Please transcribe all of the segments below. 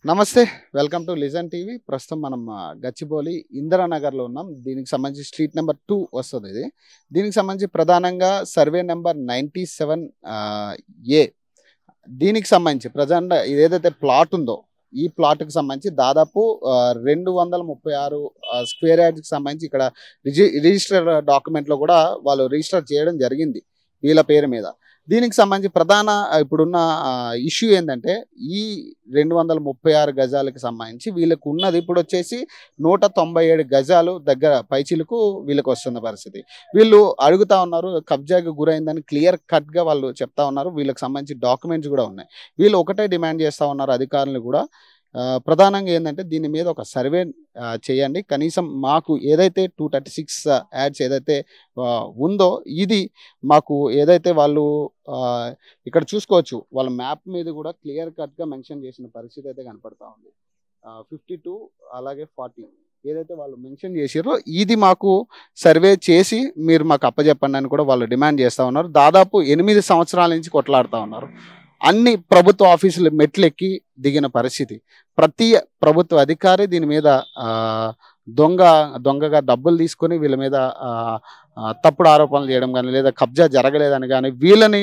నమస్తే. Welcome to listen TV. ప్రస్తుతం మనం గచ్చిబౌలి ఇందిరానగర్‌లో ఉన్నాం. దీనికి సంబంధించి స్ట్రీట్ నెంబర్ 2 వస్తది ఇది. దీనికి సంబంధించి ప్రధానంగా సర్వే నెంబర్ 97 ఏ. దీనికి సంబంధించి ప్రజెంట్ ఇదేదైతే ప్లాట్ ఉందో, ఈ ప్లాట్‌కి సంబంధించి దాదాపు 236 స్క్వేర్ యార్డ్‌కి సంబంధించి ఇక్కడ రిజిస్టర్ డాక్యుమెంట్‌లో కూడా వాళ్ళు రిజిస్టర్ చేయడం జరిగింది వీళ్ళ పేరు మీద. దీనికి సంబంధించి ప్రధాన ఇప్పుడున్న ఇష్యూ ఏందంటే, ఈ 236 గజాలకు సంబంధించి వీళ్ళకు ఉన్నది ఇప్పుడొచ్చేసి 197 గజాలు దగ్గర పైచిలకు వీళ్ళకి వస్తున్న పరిస్థితి. వీళ్ళు అడుగుతా ఉన్నారు, కబ్జాకి గురైందని క్లియర్ కట్‌గా వాళ్ళు చెప్తా ఉన్నారు. వీళ్ళకి సంబంధించి డాక్యుమెంట్స్ కూడా ఉన్నాయి. వీళ్ళు ఒకటే డిమాండ్ చేస్తా ఉన్నారు అధికారులు కూడా. ప్రధానంగా ఏందంటే దీని మీద ఒక సర్వే చేయండి. కనీసం మాకు ఏదైతే 236 యాడ్స్ ఏదైతే ఉందో, ఇది మాకు ఏదైతే వాళ్ళు ఇక్కడ చూసుకోవచ్చు, వాళ్ళ మ్యాప్ మీద కూడా క్లియర్ కట్‌గా మెన్షన్ చేసిన పరిస్థితి అయితే కనపడతా ఉంది. 52 అలాగే 40 ఏదైతే వాళ్ళు మెన్షన్ చేసిర్రో, ఇది మాకు సర్వే చేసి మీరు మాకు అప్పజెప్పండి అని కూడా వాళ్ళు డిమాండ్ చేస్తూ ఉన్నారు. దాదాపు 8 సంవత్సరాల నుంచి కొట్లాడుతూ ఉన్నారు. అన్ని ప్రభుత్వ ఆఫీసులు మెట్లెక్కి దిగిన పరిస్థితి. ప్రతి ప్రభుత్వ అధికారి దీని మీద దొంగగా డబ్బులు తీసుకొని వీళ్ళ మీద తప్పుడు ఆరోపణలు చేయడం కానీ, లేదా కబ్జా జరగలేదని కానీ వీళ్ళని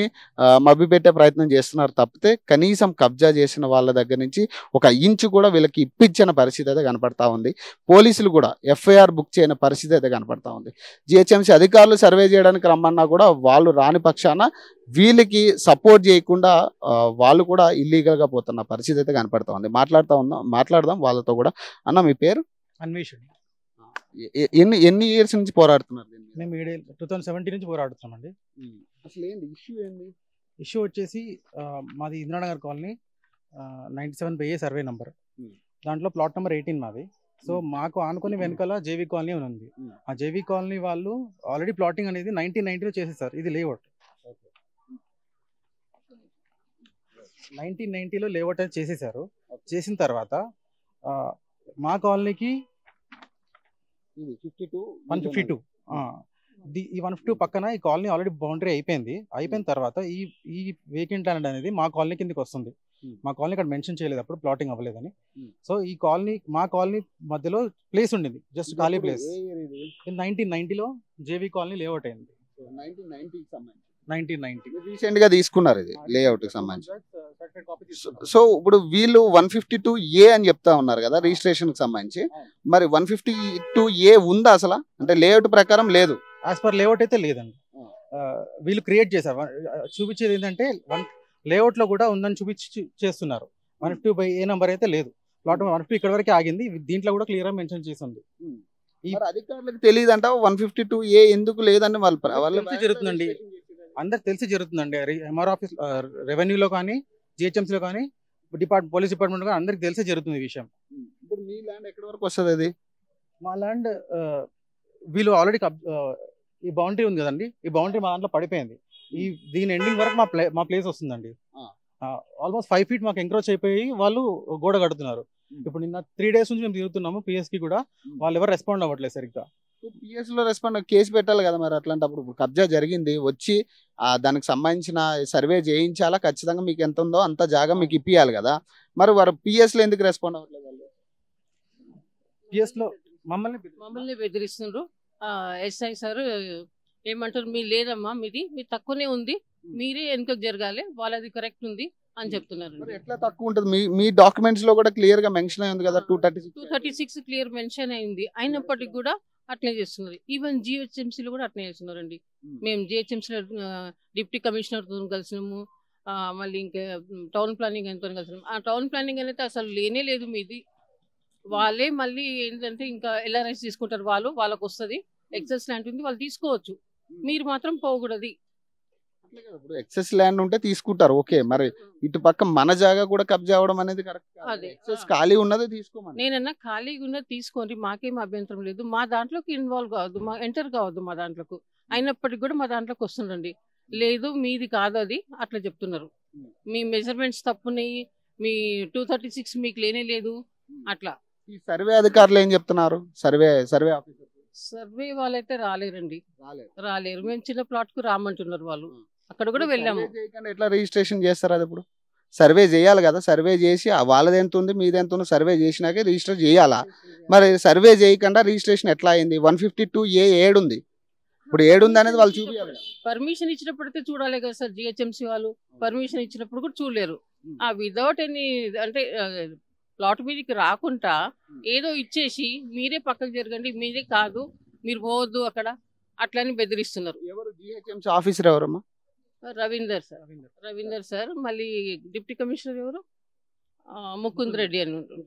మభ్యపెట్టే ప్రయత్నం చేస్తున్నారు తప్పితే, కనీసం కబ్జా చేసిన వాళ్ళ దగ్గర నుంచి ఒక ఇంచు కూడా వీళ్ళకి ఇప్పించిన పరిస్థితి అయితే కనపడతా ఉంది. పోలీసులు కూడా ఎఫ్ఐఆర్ బుక్ చేయని పరిస్థితి అయితే కనపడతా ఉంది. జిహెచ్ఎంసీ అధికారులు సర్వే చేయడానికి రమ్మన్నా కూడా వాళ్ళు రాని పక్షాన వీళ్ళకి సపోర్ట్ చేయకుండా వాళ్ళు కూడా ఇల్లీగల్గా పోతున్న పరిస్థితి అయితే కనపడతా ఉంది. మాట్లాడదాం వాళ్ళతో కూడా. అన్న, మీ పేరు? అన్వేషణ. ఎన్ని ఇయర్స్ నుంచి పోరాడుతున్నారు? మేము 2017 నుంచి పోరాడుతున్నామండి. అసలు ఏంటి ఇష్యూ? ఏంది ఇష్యూ వచ్చేసి మాది ఇందిరానగర్ కాలనీ 97 ఏ సర్వే నెంబర్. దాంట్లో ప్లాట్ నెంబర్ 18 మాది. సో మాకు ఆనుకొని వెనకాల జేవీ కాలనీ అని ఉంది. ఆ జేవీ కాలనీ వాళ్ళు ఆల్రెడీ ప్లాటింగ్ అనేది 1990లో చేసేసారు. ఇది లేఅవుట్ 1990లో లేఅవుట్ అనేది చేసేసారు. చేసిన తర్వాత మా కాలనీకి 152 ఈ 152 పక్కన ఈ కాలనీ ఆల్రెడీ బౌండరీ అయిపోయిన తర్వాత ఈ వేకెంట్ ల్యాండ్ అనేది మా కాలనీ కిందకి వస్తుంది. మా కాలనీ ఇక్కడ మెన్షన్ చేయలేదు, అప్పుడు ప్లాటింగ్ అవ్వలేదని. సో ఈ కాలనీ మా కాలనీ మధ్యలో ప్లేస్ ఉండింది, జస్ట్ ఖాళీ ప్లేస్. 1990లో జేవీ కాలనీ లేఅవుట్ అయింది. 1990 రీసెంట్ గా తీసుకున్నారు ఇది లేఅవుట్ కి సంబంధించి. సో ఇప్పుడు వీళ్ళు 152 ఏ అని చెప్తా ఉన్నారు కదా రిజిస్ట్రేషన్ కి సంబంధించి. మరి 152 ఏ ఉందా అసలు? అంటే లేఅవుట్ ప్రకారం లేదు. యాజ్ పర్ లేఅవుట్ అయితే లేదండి. వీళ్ళు క్రియేట్ చేశారు. చూపించేది ఏంటంటే లేఅవుట్ లో కూడా ఉందని చూపించి చేస్తున్నారు. 152 ఏ నెంబర్ అయితే లేదు. ప్లాట్ 152 ఇక్కడ వరకు ఆగింది. దీంట్లో కూడా క్లియర్ గా మెన్షన్ చేసి ఉంది. అధికారులకు తెలియదు అంట 152 ఏ ఎందుకు లేదని వాళ్ళు జరుగుతుందండి. అందరికి తెలిసి జరుగుతుందండి. ఎంఆర్ ఆఫీస్, రెవెన్యూలో కానీ, జిహెచ్ఎంసీలో కానీ, పోలీస్ డిపార్ట్మెంట్ కానీ అందరికి తెలిసి జరుగుతుంది ఈ విషయం. ఇప్పుడు మీ ల్యాండ్ ఎక్కడి వరకు వస్తుంది? అది మా ల్యాండ్ వీళ్ళు ఆల్రెడీ ఈ బౌండరీ ఉంది కదండి, ఈ బౌండరీ మా దాంట్లో పడిపోయింది. దీని ఎండింగ్ వరకు మా ప్లేస్ వస్తుందండి. ఆల్మోస్ట్ 5 feet మాకు ఎంక్రోచ్ అయిపోయి వాళ్ళు గోడ కడుతున్నారు. ఇప్పుడు నిన్న 3 days నుంచి మేము తిరుగుతున్నాము పిఎస్ కి కూడా. వాళ్ళు ఎవరు రెస్పాండ్ అవ్వట్లేదు సరిగ్గా. పిఎస్ లో రెస్పాండ్ కేసు పెట్టాలి కదా మరి. అట్లాంటప్పుడు కబ్జా జరిగింది, వచ్చి దానికి సంబంధించిన సర్వే చేయించాలా, ఖచ్చితంగా మీకు ఎంత ఉందో అంత జాగా మీకు ఇప్పియాలి కదా. మరి వారు పిఎస్ లో ఎందుకు రెస్పాండ్ అవ్వట్లేదు? వాళ్ళు పిఎస్ లో మమ్మల్ని బెదిరిస్తున్నారు. ఎస్ఐ సార్ ఏమంటారు, మీ లేదమ్మా, మీ తక్కువనే ఉంది, మీరే వెనుకకు జరగాలి, వాళ్ళది కరెక్ట్ ఉంది అని చెప్తున్నారు. ఎట్లా తక్కువ ఉంటుంది? మీ డాక్యుమెంట్స్ లో కూడా క్లియర్ గా మెన్షన్ అయింది కదా 236 క్లియర్ మెన్షన్ అయింది. అయినప్పటికీ కూడా అట్లే చేస్తున్నారు. ఈవెన్ జిహెచ్ఎంసీలో కూడా అట్లే చేస్తున్నారండి. మేము జిహెచ్ఎంసీలో డిప్యూటీ కమిషనర్తో కలిసినాము, మళ్ళీ ఇంకా టౌన్ ప్లానింగ్ ఆయనతో కలిసినాము. ఆ టౌన్ ప్లానింగ్ అనేది అసలు లేనే లేదు మీది. వాళ్ళే మళ్ళీ ఏంటంటే ఇంకా ఎల్ఆర్ఐస్ తీసుకుంటారు, వాళ్ళకు వస్తుంది. ఎక్సెస్ ల్యాండ్ ఉంది, వాళ్ళు తీసుకోవచ్చు, మీరు మాత్రం పోకూడదు. ఇప్పుడు ఎక్సెస్ ల్యాండ్ ఉంటే తీసుకుంటారు, ఓకే. మరి ఇటు పక్క మన జాగా కూడా కబ్జా అవడం అనేది కరెక్ట్. ఎక్సెస్ ఖాళీ ఉన్నది తీసుకోమని నేనన్నా, ఖాళీగా ఉన్నది తీసుకోండి, మాకేం అభ్యంతరం లేదు. మా దాంట్లోకి ఇన్వాల్వ్ కావద్దు, ఎంటర్ కావద్దు మా దాంట్లోకి. అయినప్పటికీ కూడా మా దాంట్లోకి వస్తుండండి. లేదు మీది కాదు అది, అట్లా చెప్తున్నారు. మీ మెజర్మెంట్స్ తప్పున్నాయి, మీ 236 మీకు లేనే లేదు అట్లా. ఈ సర్వే అధికారులు ఏం చెప్తున్నారు? సర్వే ఆఫీసర్ సర్వే వాళ్ళైతే రాలేరండి, రాలేరు. మేము చిన్న ప్లాట్ కు రామంటున్నారు వాళ్ళు. అక్కడ కూడా వెళ్ళాము. ఎట్లా రిజిస్ట్రేషన్ చేస్తారు? అది ఇప్పుడు సర్వే చేయాలి కదా, సర్వే చేసి వాళ్ళది ఎంత ఉంది మీది ఎంత ఉంది సర్వే చేసినాకే రిజిస్టర్ చేయాలా. మరి సర్వే చేయకుండా రిజిస్ట్రేషన్ ఎట్లా అయింది? 152A ఉంది, ఇప్పుడు 7 ఉంది అనేది వాళ్ళు చూపించాలి. పర్మిషన్ ఇచ్చినప్పుడైతే చూడాలి కదా సార్. జిహెచ్ఎంసీ వాళ్ళు పర్మిషన్ ఇచ్చినప్పుడు కూడా చూడలేరు. వితౌట్ ఎనీ అంటే ప్లాట్ మీదకి రాకుండా ఏదో ఇచ్చేసి మీరే పక్కకు జరగండి, మీరే కాదు మీరు పోవద్దు అక్కడ అట్లని బెదిరిస్తున్నారు. ఎవరు జిహెచ్ఎంసీ ఆఫీసర్ ఎవరమ్మా? రవీందర్ సార్, మళ్ళీ డిప్యూటీ కమిషనర్ ఎవరు ముకుంద్ రెడ్డి అని ఉంటారు.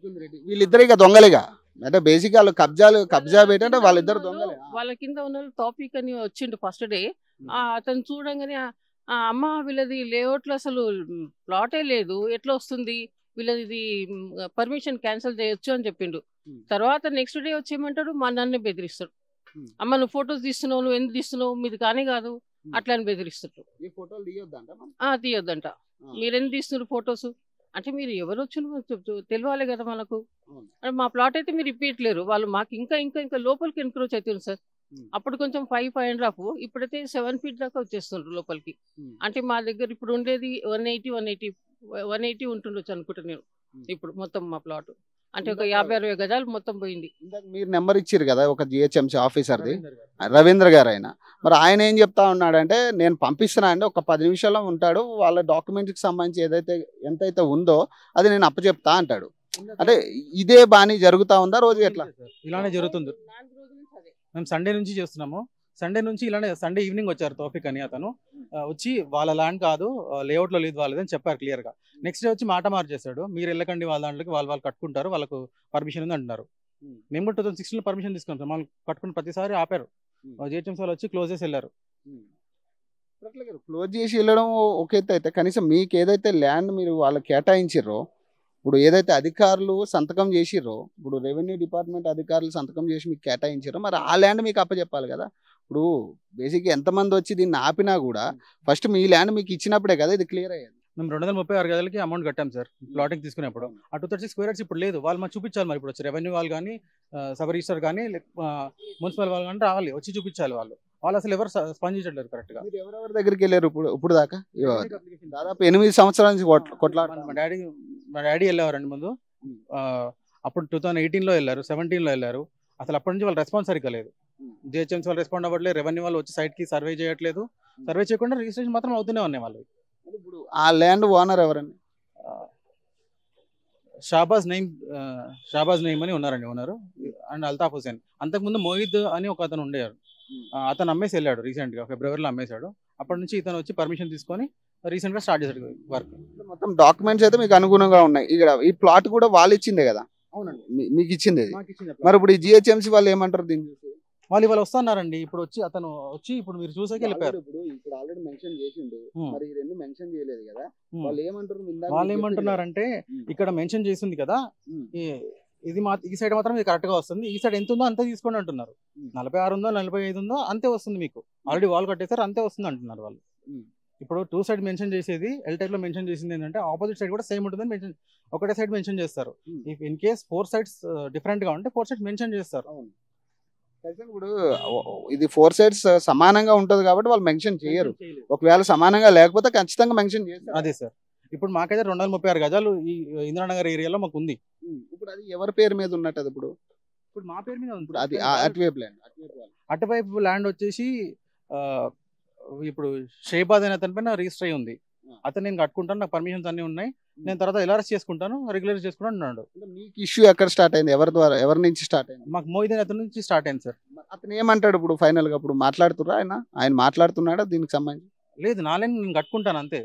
వీళ్ళిద్దరు ఇక దొంగలేగా, అంటే బేసిక్ వాళ్ళు కబ్జా పెట్టంటే వాళ్ళిద్దరు దొంగలే. వాళ్ళ కింద ఉన్న టాపిక్ అని వచ్చిండు ఫస్ట్ డే. అతను చూడంగానే అమ్మ వీళ్ళది లేఅవుట్లో అసలు ప్లాటే లేదు, ఎట్లా వస్తుంది వీళ్ళది పర్మిషన్ క్యాన్సిల్ చేయొచ్చు అని చెప్పిండు. తర్వాత నెక్స్ట్ డే వచ్చి ఏమంటాడు, మా నన్ను బెదిరిస్తాడు. అమ్మ నువ్వు ఫొటోస్ తీస్తున్నావు, నువ్వు ఎందుకు తీస్తున్నావు, మీది కానీ కాదు అట్లా అని బెదిరిస్తాడు. తీయొద్దంట. మీరెందుకు తీస్తున్నారు ఫొటోస్ అంటే మీరు ఎవరు వచ్చిన తెలియాలి కదా మనకు. మా ప్లాట్ అయితే మీరు ఇప్పట్లేరు, వాళ్ళు మాకు ఇంకా ఇంకా ఇంకా లోపలికి ఎన్క్రోచ్ అవుతుంది సార్. అప్పుడు కొంచెం 5.5 ఇప్పుడైతే 7 feet దాకా వచ్చేస్తుండ్రు లోపలికి. అంటే మా దగ్గర ఇప్పుడు ఉండేది 180 ఉంటుండొచ్చు అనుకుంటా నేను. ఇప్పుడు మొత్తం మా ప్లాట్ అంటే ఒక 50-60 గజాలు మొత్తం పోయింది. మీరు నెంబర్ ఇచ్చారు కదా ఒక జిహెచ్ఎంసీ ఆఫీసర్ది, రవీంద్ర గారు. మరి ఆయన ఏం చెప్తా ఉన్నాడంటే, నేను పంపిస్తున్నా అండి, ఒక 10 నిమిషాల్లో ఉంటాడు, వాళ్ళ డాక్యుమెంట్స్కి సంబంధించి ఏదైతే ఎంతైతే ఉందో అది నేను అప్పచెప్తా అంటాడు. అంటే ఇదే బాని జరుగుతా ఉందా రోజు? ఎట్లా ఇలానే జరుగుతుంది. మేము సండే నుంచి చేస్తున్నాము. సండే నుంచి ఇలానే సండే ఈవినింగ్ వచ్చారు తోఫిక్ అని అతను వచ్చి వాళ్ళ ల్యాండ్ కాదు లేఅవుట్లో లేదు వాళ్ళది అని చెప్పారు క్లియర్గా. నెక్స్ట్ డే వచ్చి మాట మార్చేశాడు, మీరు వెళ్ళకండి వాళ్ళ దాంట్లోకి, వాళ్ళు కట్టుకుంటారు, వాళ్ళకు పర్మిషన్ ఉంది అంటున్నారు. మేము కూడా 2016లో పర్మిషన్ తీసుకున్నాం సార్, వాళ్ళు కట్టుకుని ప్రతిసారి ఆపారు. జిహెచ్ఎంసీ వాళ్ళు వచ్చి క్లోజ్ చేసి వెళ్ళారు. క్లోజ్ చేసి వెళ్ళడం ఒక ఎత్తు అయితే, కనీసం మీకు ఏదైతే ల్యాండ్ మీరు వాళ్ళకి కేటాయించారో, ఇప్పుడు ఏదైతే అధికారులు సంతకం చేసిర్రో, ఇప్పుడు రెవెన్యూ డిపార్ట్మెంట్ అధికారులు సంతకం చేసి మీకు కేటాయించారో, మరి ఆ ల్యాండ్ మీకు అప్పచెప్పాలి కదా. ఇప్పుడు బేసిక్గా ఎంతమంది వచ్చి దీన్ని ఆపినా కూడా ఫస్ట్ మీ ల్యాండ్ మీకు ఇచ్చినప్పుడే కదా ఇది క్లియర్ అయ్యేది. మేము 236 గజాలకి అమౌంట్ కట్టాం సార్ ప్లాటింగ్ తీసుకునేప్పుడు. ఆ 236 స్క్వేర్ యార్డ్స్ ఇప్పుడు లేదు, వాళ్ళు మాకు చూపించాలి. మరి ఇప్పుడు వచ్చి రెవెన్యూ వాళ్ళు కానీ సబ్ రిజిస్టర్ కానీ మున్సిపల్ వాళ్ళు కానీ రావాలి, వచ్చి చూపించాలి. వాళ్ళు అసలు ఎవరు స్పందించట్లేదు కరెక్ట్గా. ఎవరెవరి దగ్గరికి వెళ్ళారు ఇప్పుడు దాకా? దాదాపు 8 సంవత్సరాల నుంచి కొట్లాడు. మా డాడీ వెళ్ళేవారండి ముందు, అప్పుడు 2018లో వెళ్ళారు, 17లో వెళ్ళారు. అసలు అప్పటి నుంచి వాళ్ళు రెస్పాన్స్ సరిగ్గా లేదు. జిహెచ్ఎంసీ వాళ్ళు రెస్పాండ్ అవ్వట్లేదు, రెవెన్యూ వాళ్ళు వచ్చి సైట్కి సర్వే చేయట్లేదు, సర్వే చేయకుండా రిజిస్ట్రేషన్ మాత్రం అవుతూనే ఉన్నాయి వాళ్ళు. ఇప్పుడు ఆ ల్యాండ్ ఓనర్ ఎవరండి? షాబాజ్ నయీం అని ఉన్నారండి ఓనరు, అండ్ అల్తాఫ్ హుసేన్. అంతకుముందు మోహిద్ అని ఒక అతను ఉండేవారు, అతను అమ్మేసి వెళ్ళాడు రీసెంట్గా, ఫిబ్రవరిలో అమ్మేశాడు. అప్పటి నుంచి ఇతను వచ్చి పర్మిషన్ తీసుకొని రీసెంట్గా స్టార్ట్ చేశాడు వర్క్. మొత్తం డాక్యుమెంట్స్ అయితే మీకు అనుగుణంగా ఉన్నాయి. ఇక్కడ ఈ ప్లాట్ కూడా వాళ్ళు ఇచ్చిందే కదా? అవునండి, మీకు ఇచ్చింది. మరి ఇప్పుడు ఈ జిహెచ్ఎంసీ వాళ్ళు ఏమంటారు దీన్ని చూసి? వాళ్ళు ఇవాళ వస్తున్నారండి. ఇప్పుడు వచ్చి అతను వచ్చి ఇప్పుడు మీరు చూసాక వెళ్ళిపోయారు. ఇప్పుడు ఆల్రెడీ మెన్షన్ చేసిండు, మరి ఈ రెండు మెన్షన్ చేయలేదు కదా, వాళ్ళు ఏమంటారు? వాళ్ళు ఏమంటున్నారంటే, ఇక్కడ మెన్షన్ చేసింది కదా, ఇది ఈ సైడ్ మాత్రం ఇది కరెక్ట్ గా వస్తుంది, ఈ సైడ్ ఎంత ఉందో అంతే తీసుకోండి అంటున్నారు. 46 ఉందో 45 ఉందో అంతే వస్తుంది మీకు, ఆల్రెడీ వాల్ కట్టేసారు అంతే వస్తుంది అంటున్నారు వాళ్ళు. ఇప్పుడు 2 సైడ్ మెన్షన్ చేసేది ఎల్ టైప్ లో మెన్షన్ చేసింది ఏంటంటే, ఆపోజిట్ సైడ్ కూడా సేమ్ ఉంటుందని మెన్షన్, ఒకటే సైడ్ మెన్షన్ చేస్తారు. If in case 4 sides different గా ఉంటే 4 sides మెన్షన్ చేస్తారు. ఇప్పుడు ఇది 4 sides సమానంగా ఉంటది కాబట్టి వాళ్ళు మెన్షన్ చేయరు. ఒకవేళ సమానంగా లేకపోతే ఖచ్చితంగా మెన్షన్ చేస్తారు. అదే సార్, ఇప్పుడు మాకైతే 236 గజాలు ఈ ఇందిరానగర్ ఏరియాలో మాకు ఉంది. ఇప్పుడు అది ఎవరి పేరు మీద ఉన్నట్టు? ఇప్పుడు మా పేరు మీద ఉంది. అది అటువైపు ల్యాండ్, అటువైపు ల్యాండ్ వచ్చేసి ఇప్పుడు షేబాద్ అనే అతని పైన రిజిస్టర్ అయి ఉంది. అతను నేను కట్టుకుంటాను, నాకు పర్మిషన్స్ అన్ని ఉన్నాయి, నేను తర్వాత ఎల్ఆర్ఎస్ చేసుకుంటాను, రెగ్యులరైజ్ చేసుకుంటాను అన్నాడు. మీకు ఇష్యూ ఎక్కడ స్టార్ట్ అయింది? ఎవరి ద్వారా, ఎవరి నుంచి స్టార్ట్ అయింది? మాకు మోహిద్ అతని నుంచి స్టార్ట్ అయింది సార్. అతను ఏమంటాడు ఇప్పుడు ఫైనల్ గా? ఇప్పుడు మాట్లాడుతున్నా ఆయన మాట్లాడుతున్నాడా దీనికి సంబంధించి? లేదు, నాలేని నేను కట్టుకుంటాను అంతే,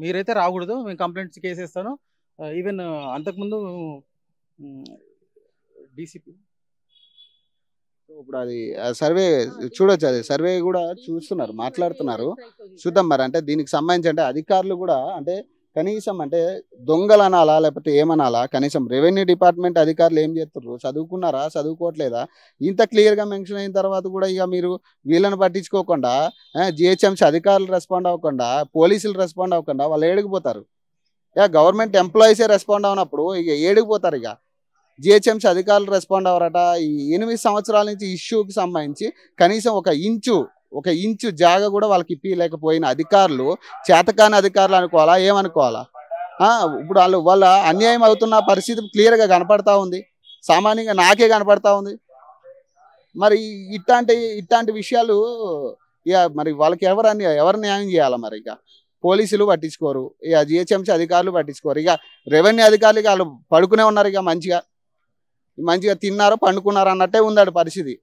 మీరైతే రాకూడదు, మేము కంప్లైంట్స్ కేసు వేస్తాను. ఈవెన్ అంతకుముందు డీసీపీ ఇప్పుడు అది సర్వే చూడొచ్చు, అది సర్వే కూడా చూస్తున్నారు, మాట్లాడుతున్నారు. చూద్దాం మరి. అంటే దీనికి సంబంధించి అంటే అధికారులు కూడా అంటే కనీసం అంటే దొంగలు అనాలా లేకపోతే ఏమనాలా? కనీసం రెవెన్యూ డిపార్ట్మెంట్ అధికారులు ఏం చేస్తున్నారు? చదువుకున్నారా, చదువుకోవట్లేదా? ఇంత క్లియర్గా మెన్షన్ అయిన తర్వాత కూడా ఇక మీరు వీళ్ళని పట్టించుకోకుండా, జిహెచ్ఎంసీ అధికారులు రెస్పాండ్ అవ్వకుండా, పోలీసులు రెస్పాండ్ అవ్వకుండా వాళ్ళు ఏడిగిపోతారు. ఇక గవర్నమెంట్ ఎంప్లాయీసే రెస్పాండ్ అవునప్పుడు ఇక ఏడిగిపోతారు. ఇక జిహెచ్ఎంసీ అధికారులు రెస్పాండ్ అవ్వరట. ఈ 8 సంవత్సరాల నుంచి ఇష్యూకి సంబంధించి కనీసం ఒక ఇంచు జాగా కూడా వాళ్ళకి ఇప్పలేకపోయిన అధికారులు చేతకాని అధికారులు అనుకోవాలా, ఏమనుకోవాలా? ఇప్పుడు వాళ్ళ అన్యాయం అవుతున్న పరిస్థితి క్లియర్గా కనపడతా ఉంది, సామాన్యంగా నాకే కనపడతా ఉంది. మరి ఇట్లాంటి విషయాలు ఇక మరి వాళ్ళకి ఎవరు న్యాయం చేయాలి? మరి ఇక పోలీసులు పట్టించుకోరు, ఇక జిహెచ్ఎంసీ అధికారులు పట్టించుకోరు, ఇక రెవెన్యూ అధికారులు వాళ్ళు పడుకునే ఉన్నారు, ఇక మంచిగా తిన్నారో పండుకున్నారో అన్నట్టే ఉందాడు పరిస్థితి.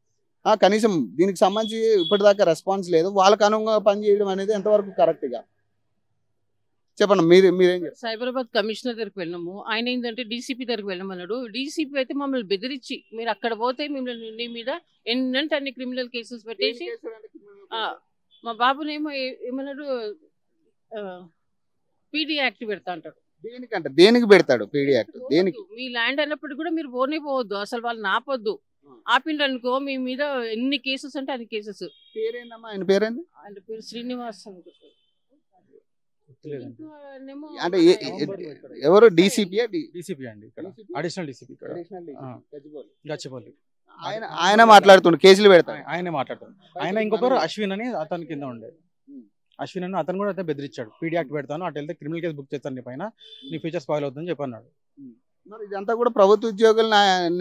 కనీసం దీనికి సంబంధించి ఇప్పటిదాకా రెస్పాన్స్ లేదు. వాళ్ళకు అనుగుణంగా పనిచేయడం అనేది ఎంతవరకు కరెక్ట్గా చెప్పండి. మీరేం చెప్తారు? సైబరాబాద్ కమిషనర్ దగ్గరికి వెళ్ళినాము. ఆయన ఏంటంటే డీసీపీ దగ్గరికి వెళ్ళమన్నాడు. డీసీపీ అయితే మమ్మల్ని బెదిరించి మీరు అక్కడ పోతే మిమ్మల్ని నీ మీద ఎన్నంటే అన్ని క్రిమినల్ కేసెస్ పెట్టేసి మా బాబునేమో ఏమన్నాడు పీడీ యాక్ట్ పెడతా అంటాడు. దేనికి పెడతాడు పీడీ యాక్ట్? దేనికి? మీ ల్యాండ్ అన్నప్పుడు కూడా మీరు పోనే పోవద్దు, అసలు వాళ్ళని ఆపొద్దు. ఆపిండ్రు అనుకో మీ మీద ఎన్ని కేసెస్ అంటే అన్ని కేసెస్. పేరేందమ్మా? ఆయన పేరేంది? ఆయన పేరు శ్రీనివాస్ అనుకుంటారు. అంటే ఎవరు? డీసీపీ అండి, ఇక్కడ అడిషనల్ డీసీపీ గచ్చిబౌలి. ఆయన మాట్లాడుతుండే, కేసులు పెడతాడు ఆయనే మాట్లాడుతాడు. ఆయన ఇంకొకరు అశ్విన్ అని అతని కింద ఉండే అశ్విన్ అని అతను కూడా అయితే బెదిరించాడు, పీడీ యాక్ట్ పెడతాను, అటు వెళ్తే క్రిమినల్ కేసు బుక్ చేస్తాను నీ పైన, నీ ఫ్యూచర్ స్పాయిల్ అవుతుందని చెప్పన్నాడు. మరి ఇదంతా కూడా ప్రభుత్వ ఉద్యోగులు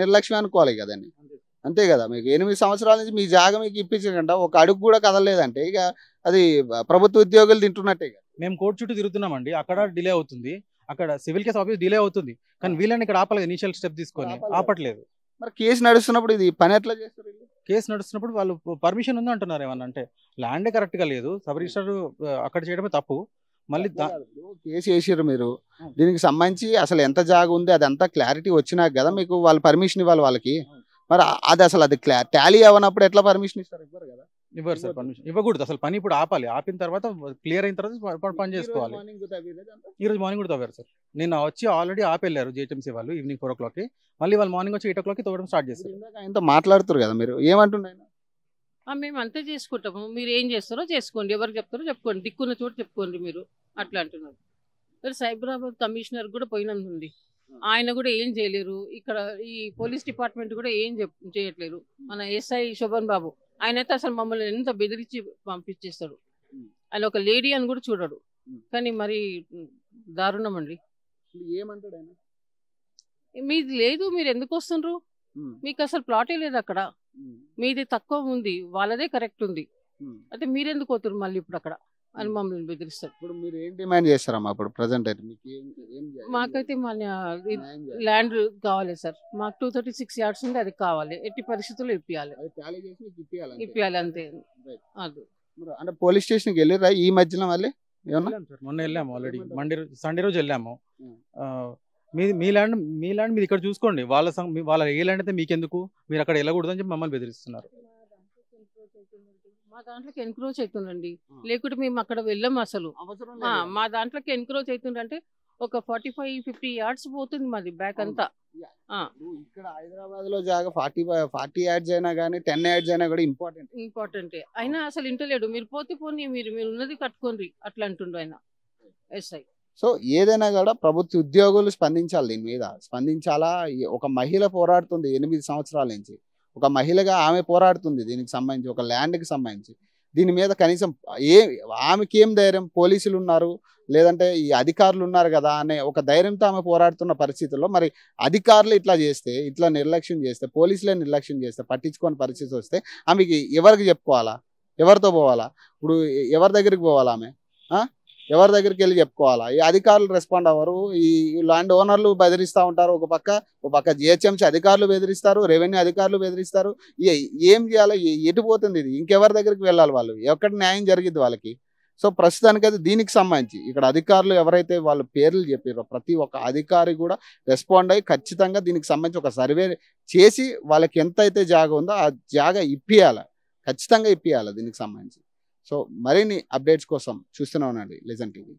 నిర్లక్ష్యం అనుకోవాలి కదండి. అంతే కదా, మీకు 8 సంవత్సరాల నుంచి మీ జాగా మీకు ఇప్పించకుండా ఒక అడుగు కూడా కదలలేదంటే ఇక అది ప్రభుత్వ ఉద్యోగులు తింటున్నట్టే. మేము కోర్టు చుట్టూ తిరుగుతున్నామండి, అక్కడ డిలే అవుతుంది, అక్కడ సివిల్ కేసు ఆఫీస్ డిలే అవుతుంది, కానీ వీళ్ళని ఇక్కడ ఆపాలి, ఇనిషియల్ స్టెప్ తీసుకొని ఆపట్లేదు. మరి కేసు నడుస్తున్నప్పుడు ఇది పని ఎట్లా చేస్తారు? కేసు నడుస్తున్నప్పుడు వాళ్ళు పర్మిషన్ ఉంది అంటున్నారు. ఏమన్నా అంటే ల్యాండే కరెక్ట్గా లేదు, సబ్ రిజిస్టర్ అక్కడ చేయడమే తప్పు. మళ్ళీ కేసు వేసారు మీరు, దీనికి సంబంధించి అసలు ఎంత జాగా ఉంది అదంతా క్లారిటీ వచ్చినాక కదా మీకు వాళ్ళు పర్మిషన్ ఇవ్వాలి వాళ్ళకి. మరి అది అసలు అది టాలీ అవ్వనప్పుడు ఎట్లా పర్మిషన్ ఇస్తారు? ఇవ్వరు కదా. ఇవ్వరు సార్, పర్మిషన్ ఇవ్వకూడదు. అసలు పని ఇప్పుడు ఆపాలి, ఆపిన తర్వాత క్లియర్ అయిన తర్వాత పని చేసుకోవాలి. ఈరోజు మార్నింగ్ కూడా తవ్వారు సార్. నిన్న వచ్చి ఆల్రెడీ ఆపెళ్ళారు జిహెచ్ఎంసీ వాళ్ళు ఈవినింగ్ 4 o'clock, మళ్ళీ వాళ్ళు మార్నింగ్ వచ్చి 8 o'clock తవ్వడం స్టార్ట్ చేస్తారు. ఆయనతో మాట్లాడుతారు కదా మీరు, ఏమంటున్నారు? మేము అంతే చేసుకుంటాము, మీరు ఏం చేస్తారో చేసుకోండి, ఎవరికి చెప్తారో చెప్పుకోండి, దిక్కున్న చోట చెప్పుకోండి మీరు అట్లా అంటున్నారు. మరి సైబరాబాద్ కమిషనర్ కూడా పోయినందుంది, ఆయన కూడా ఏం చేయలేరు. ఇక్కడ ఈ పోలీస్ డిపార్ట్మెంట్ కూడా ఏం చేయట్లేరు. మన ఎస్ఐ శోభన్ బాబు ఆయన అయితే అసలు మమ్మల్ని ఎంత బెదిరించి పంపించేస్తాడు. ఆయన ఒక లేడీ అని కూడా చూడడు. కానీ మరి దారుణం అండి. ఏమంటాడు ఆయన? మీది లేదు, మీరు ఎందుకు వస్తుండ్రు, మీకు అసలు ప్లాటే లేదు అక్కడ, మీది తక్కువ ఉంది, వాళ్ళదే కరెక్ట్ ఉంది, అయితే మీరెందుకు పోతున్నారు మళ్ళీ ఇప్పుడు అక్కడ అని మమ్మల్ని బెదిరిస్తారు. ఇప్పుడు మీరు ఏం డిమాండ్ చేస్తారమ్మా? ఇప్పుడు ప్రజెంట్ అయితే మాకైతే మన ల్యాండ్ కావాలి సార్, మాకు 236 yards ఉంది, అది కావాలి, ఎట్టి పరిస్థితుల్లో ఇప్పియాలి అంతే. అది అంటే పోలీస్ స్టేషన్కి వెళ్ళిరా ఈ మధ్యలో? మళ్ళీ మొన్న వెళ్ళాము, ఆల్రెడీ సండే రోజు వెళ్ళాము. మీ ల్యాండ్ మీరు ఇక్కడ చూసుకోండి, వాళ్ళ ఏ ల్యాండ్ అయితే మీకెందుకు, మీరు అక్కడ వెళ్ళకూడదు అని చెప్పి మమ్మల్ని బెదిరిస్తున్నారు. మా దాంట్లోకి ఎన్క్రోచ్ అవుతుందండి, లేకుంటే మేము అక్కడ వెళ్ళాము అసలు. మా దాంట్లోకి ఎన్క్రోచ్ అవుతుందంటే ఒక 45-50 yards పోతుంది మాది బ్యాక్ అంతా. ఇక్కడ హైదరాబాద్ లో జాగా 40 yards అయినా కానీ 10 yards అయినా కూడా ఇంపార్టెంటే. అయినా అసలు ఇంటలేడు, మీరు పోతే పోనీ, మీరు ఉన్నది కట్టుకోండి అట్లా అంటుండ్రు ఆయన ఎస్ఐ. సో ఏదైనా కూడా ప్రభుత్వ ఉద్యోగులు స్పందించాలి, దీని మీద స్పందించాలా. ఒక మహిళ పోరాడుతుంది 8 సంవత్సరాల నుంచి, ఒక మహిళగా ఆమె పోరాడుతుంది దీనికి సంబంధించి, ఒక ల్యాండ్కి సంబంధించి. దీని మీద కనీసం ఆమెకి ఏం ధైర్యం? పోలీసులు ఉన్నారు, లేదంటే ఈ అధికారులు ఉన్నారు కదా అనే ఒక ధైర్యంతో ఆమె పోరాడుతున్న పరిస్థితుల్లో మరి అధికారులు ఇట్లా చేస్తే, ఇట్లా నిర్లక్ష్యం చేస్తే, పోలీసులే నిర్లక్ష్యం చేస్తే, పట్టించుకోని పరిస్థితి వస్తే ఆమెకి ఎవరికి చెప్పుకోవాలా? ఎవరితో పోవాలా? ఇప్పుడు ఎవరి దగ్గరికి పోవాలా? ఆమె ఎవరి దగ్గరికి వెళ్ళి చెప్పుకోవాలా? ఈ అధికారులు రెస్పాండ్ అవ్వరు, ఈ ల్యాండ్ ఓనర్లు బెదిరిస్తూ ఉంటారు. ఒక పక్క జిహెచ్ఎంసీ అధికారులు బెదిరిస్తారు, రెవెన్యూ అధికారులు బెదిరిస్తారు. ఏం చేయాలి? ఎటు పోతుంది ఇది? ఇంకెవరి దగ్గరికి వెళ్ళాలి? వాళ్ళు ఎక్కడ న్యాయం జరిగిద్ది వాళ్ళకి? సో ప్రస్తుతానికైతే దీనికి సంబంధించి ఇక్కడ అధికారులు ఎవరైతే వాళ్ళ పేర్లు చెప్పారో ప్రతి ఒక్క అధికారి కూడా రెస్పాండ్ అయ్యి ఖచ్చితంగా దీనికి సంబంధించి ఒక సర్వే చేసి వాళ్ళకి ఎంత అయితే జాగా ఉందో ఆ జాగా ఇప్పియాలి, ఖచ్చితంగా ఇప్పియాలి దీనికి సంబంధించి. సో మరిన్ని అప్డేట్స్ కోసం చూస్తూనే ఉండండి లిజన్ టీవీ.